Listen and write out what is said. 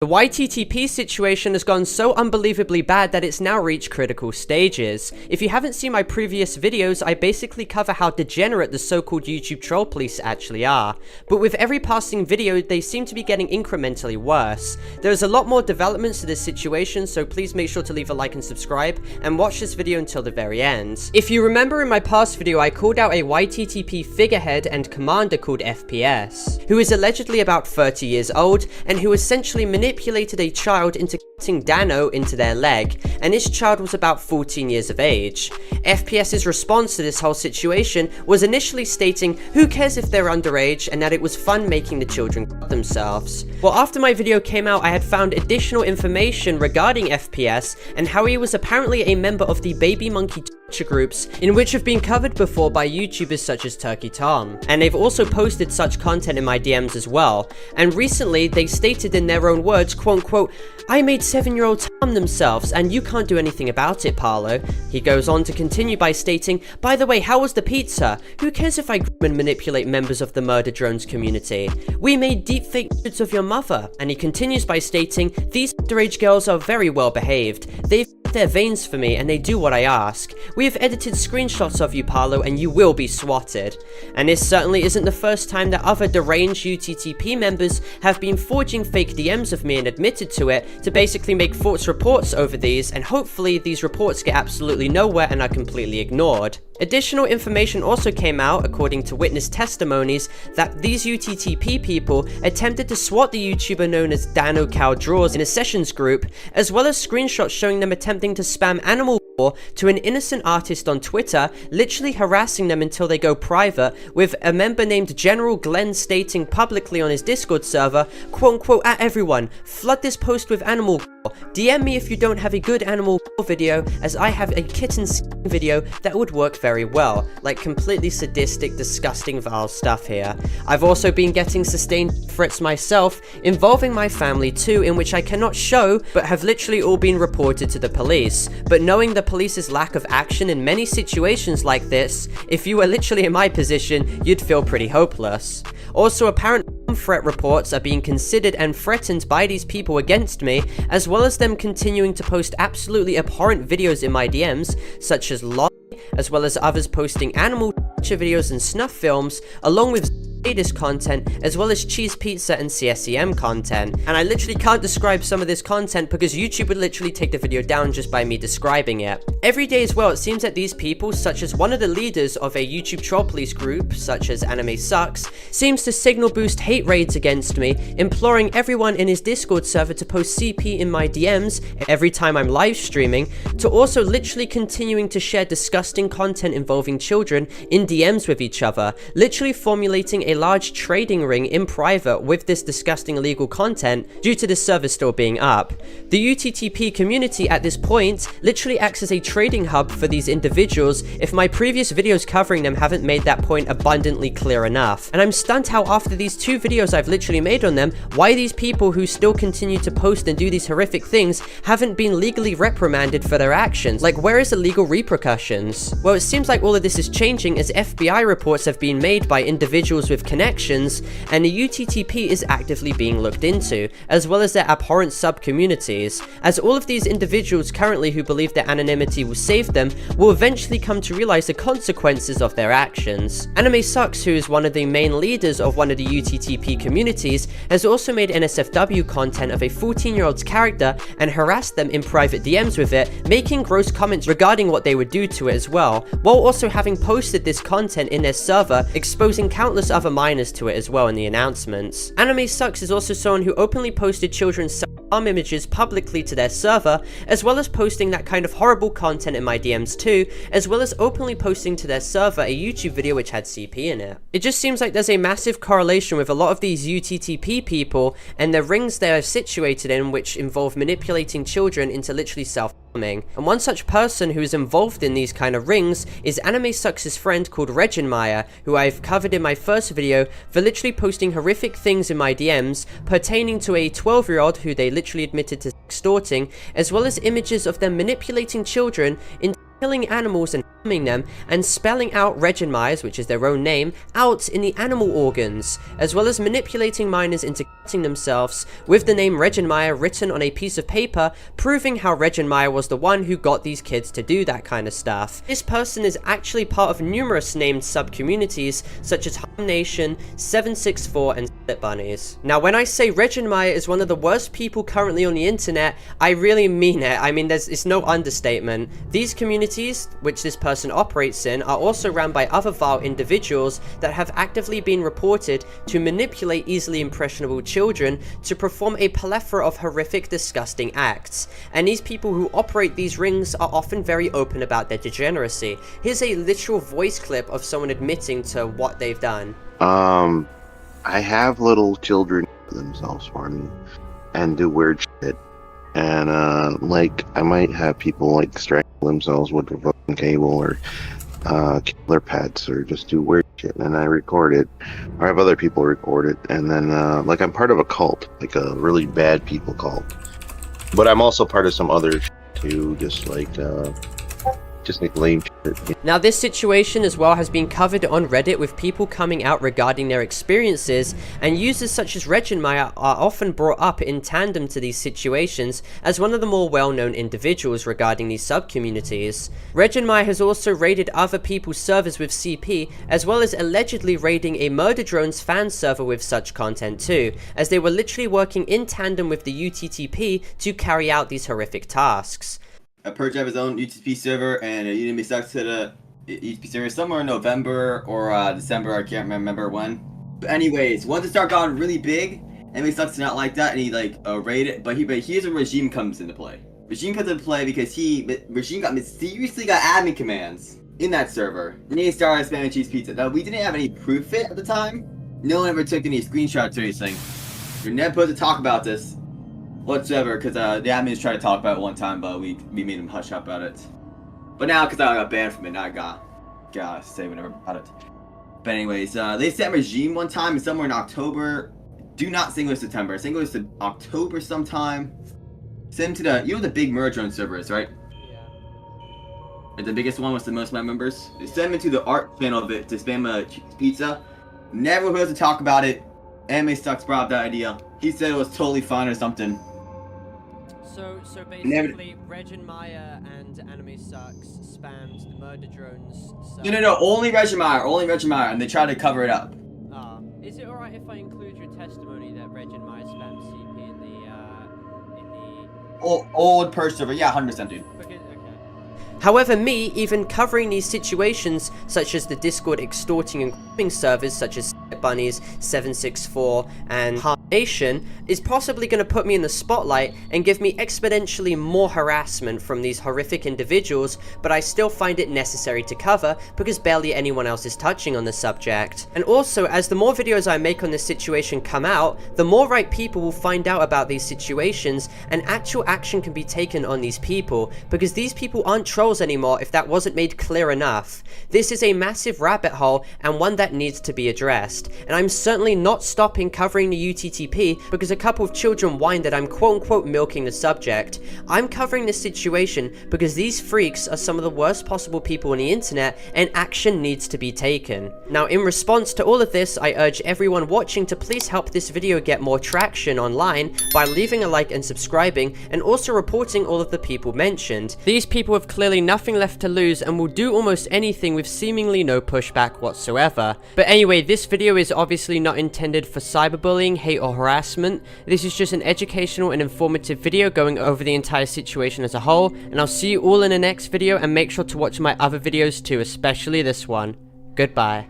The YTTP situation has gone so unbelievably bad that it's now reached critical stages. If you haven't seen my previous videos, I basically cover how degenerate the so-called YouTube Troll Police actually are. But with every passing video, they seem to be getting incrementally worse. There's a lot more developments to this situation, so please make sure to leave a like and subscribe, and watch this video until the very end. If you remember in my past video, I called out a YTTP figurehead and commander called FPS, who is allegedly about 30 years old, and who essentially manipulated a child into cutting Dano into their leg, and this child was about 14 years of age. FPS's response to this whole situation was initially stating, who cares if they're underage, and that it was fun making the children cut themselves. Well, after my video came out, I had found additional information regarding FPS, and how he was apparently a member of the baby monkey torture groups, in which have been covered before by YouTubers such as Turkey Tom. And they've also posted such content in my DMs as well. And recently, they stated in their own words, quote unquote, I made 7-year-olds harm themselves, and you can't do anything about it, Parlo. He goes on to continue by stating, by the way, how was the pizza? Who cares if I groom and manipulate members of the murder drones community? We made deepfake nudes of your mother. And he continues by stating, these underage girls are very well behaved. They've their veins for me and they do what I ask. We have edited screenshots of you, Parlo, and you will be swatted. And this certainly isn't the first time that other deranged UTTP members have been forging fake DMs of me and admitted to it to basically make false reports over these, and hopefully these reports get absolutely nowhere and are completely ignored. Additional information also came out, according to witness testimonies, that these UTTP people attempted to swat the YouTuber known as Dano Cow Draws in a sessions group, as well as screenshots showing them attempting to spam animal war to an innocent artist on Twitter, literally harassing them until they go private, with a member named General Glenn stating publicly on his Discord server, quote unquote, at everyone, flood this post with animal gore. DM me if you don't have a good animal gore video, as I have a kitten video that would work very well. Like, completely sadistic, disgusting, vile stuff here. I've also been getting sustained threats myself, involving my family too, in which I cannot show, but have literally all been reported to the police. But knowing the police's lack of action in many situations like this, if you were literally in my position, you'd feel pretty hopeless. Also, apparent threat reports are being considered and threatened by these people against me, as well as them continuing to post absolutely abhorrent videos in my DMs, such as as well as others posting animal torture videos and snuff films, along with sadist content, as well as cheese pizza and CSEM content. And I literally can't describe some of this content because YouTube would literally take the video down just by me describing it. Every day as well, it seems that these people, such as one of the leaders of a YouTube Troll Police group, such as Anime Sucks, seems to signal boost hate raids against me, imploring everyone in his Discord server to post CP in my DMs every time I'm live streaming, to also literally continuing to share disgusting content involving children in DMs with each other, literally formulating a large trading ring in private with this disgusting illegal content due to the server still being up. The UTTP community at this point literally acts as a trading hub for these individuals, if my previous videos covering them haven't made that point abundantly clear enough. And I'm stunned how after these 2 videos I've literally made on them, why these people who still continue to post and do these horrific things haven't been legally reprimanded for their actions. Like, where is the legal repercussions? Well, it seems like all of this is changing, as FBI reports have been made by individuals with connections, and the UTTP is actively being looked into, as well as their abhorrent sub-communities, as all of these individuals currently who believe their anonymity will save them will eventually come to realize the consequences of their actions. Anime Sucks, who is one of the main leaders of one of the UTTP communities, has also made NSFW content of a 14-year-old's character and harassed them in private DMs with it, making gross comments regarding what they would do to it as well, while also having posted this content in their server, exposing countless other minors to it as well in the announcements. Anime Sucks is also someone who openly posted children's self-harm images publicly to their server, as well as posting that kind of horrible content in my DMs too, as well as openly posting to their server a YouTube video which had CP in it. It just seems like there's a massive correlation with a lot of these UTTP people and the rings they're situated in, which involve manipulating children into literally self-harming. And one such person who is involved in these kind of rings is Anime Sucks' friend called Regenmeyer, who I've covered in my first video for literally posting horrific things in my DMs pertaining to a 12-year-old who they literally admitted to extorting, as well as images of them manipulating children into killing animals and harming them, and spelling out Regenmeyers, which is their own name, out in the animal organs, as well as manipulating minors into cutting themselves with the name Regenmeyer written on a piece of paper, proving how Regenmeyer was the one who got these kids to do that kind of stuff. This person is actually part of numerous named sub-communities, such as Harm Nation, 764, and Split Bunnies. Now, when I say Regenmeyer is one of the worst people currently on the internet, I really mean it. I mean, it's no understatement. These communities, which this person operates in, are also run by other vile individuals that have actively been reported to manipulate easily impressionable children to perform a plethora of horrific, disgusting acts. And these people who operate these rings are often very open about their degeneracy. Here's a literal voice clip of someone admitting to what they've done. I have little children themselves for me and do weird shit. And, like, I might have people, like, strangle themselves with a fucking cable or, kill their pets or just do weird shit. And I record it. Or I have other people record it. And then, like, I'm part of a cult, like a really bad people cult. But I'm also part of some other shit, too, just like lame shit. Now, this situation as well has been covered on Reddit, with people coming out regarding their experiences, and users such as Regenmeyer are often brought up in tandem to these situations as one of the more well-known individuals regarding these sub-communities. Regenmeyer has also raided other people's servers with CP, as well as allegedly raiding a Murder Drones fan server with such content too, as they were literally working in tandem with the UTTP to carry out these horrific tasks. Purge have his own UTTP server, and Udemy sucks to the UTTP server somewhere in November or December. I can't remember when. But anyways, once it started going really big, Udemy sucks to not like that, and he like raided. But here's where Regime comes into play. Regime comes into play because Regime mysteriously got admin commands in that server, and he started spamming cheese pizza. Now, we didn't have any proof of it at the time. No one ever took any screenshots or anything. You're never supposed to talk about this whatsoever, because the admins tried to talk about it one time, but we made them hush up about it. But now, because I got banned from it, now I gotta say whatever about it. But anyways, they sent Regime one time, and somewhere in October. Do not sing with September. Sing with to October sometime. Send him to the big Murder Drone servers, right? Yeah. Right, the biggest one with the most members. They send him to the art channel of it to spam pizza. Never supposed to talk about it. Anime Sucks brought up that idea. He said it was totally fun or something. So basically, Regenmeyer and Anime Sucks spammed the Murder Drones. No, only Regenmeyer, and they tried to cover it up. Is it alright if I include your testimony that Regenmeyer spammed CP in the old purge server? Yeah, 100%, dude. Okay. However, me even covering these situations, such as the Discord extorting and grooming servers such as Bunnies, 764, and Harm Nation, is possibly going to put me in the spotlight and give me exponentially more harassment from these horrific individuals, but I still find it necessary to cover because barely anyone else is touching on the subject. And also, as the more videos I make on this situation come out, the more right people will find out about these situations, and actual action can be taken on these people, because these people aren't trolls anymore if that wasn't made clear enough. This is a massive rabbit hole, and one that needs to be addressed. And I'm certainly not stopping covering the UTTP because a couple of children whined that I'm quote-unquote milking the subject. I'm covering this situation because these freaks are some of the worst possible people on the internet, and action needs to be taken. Now, in response to all of this, I urge everyone watching to please help this video get more traction online by leaving a like and subscribing, and also reporting all of the people mentioned. These people have clearly nothing left to lose and will do almost anything with seemingly no pushback whatsoever. But anyway, this video is obviously not intended for cyberbullying, hate, or harassment. This is just an educational and informative video going over the entire situation as a whole, and I'll see you all in the next video, and make sure to watch my other videos too, especially this one. Goodbye.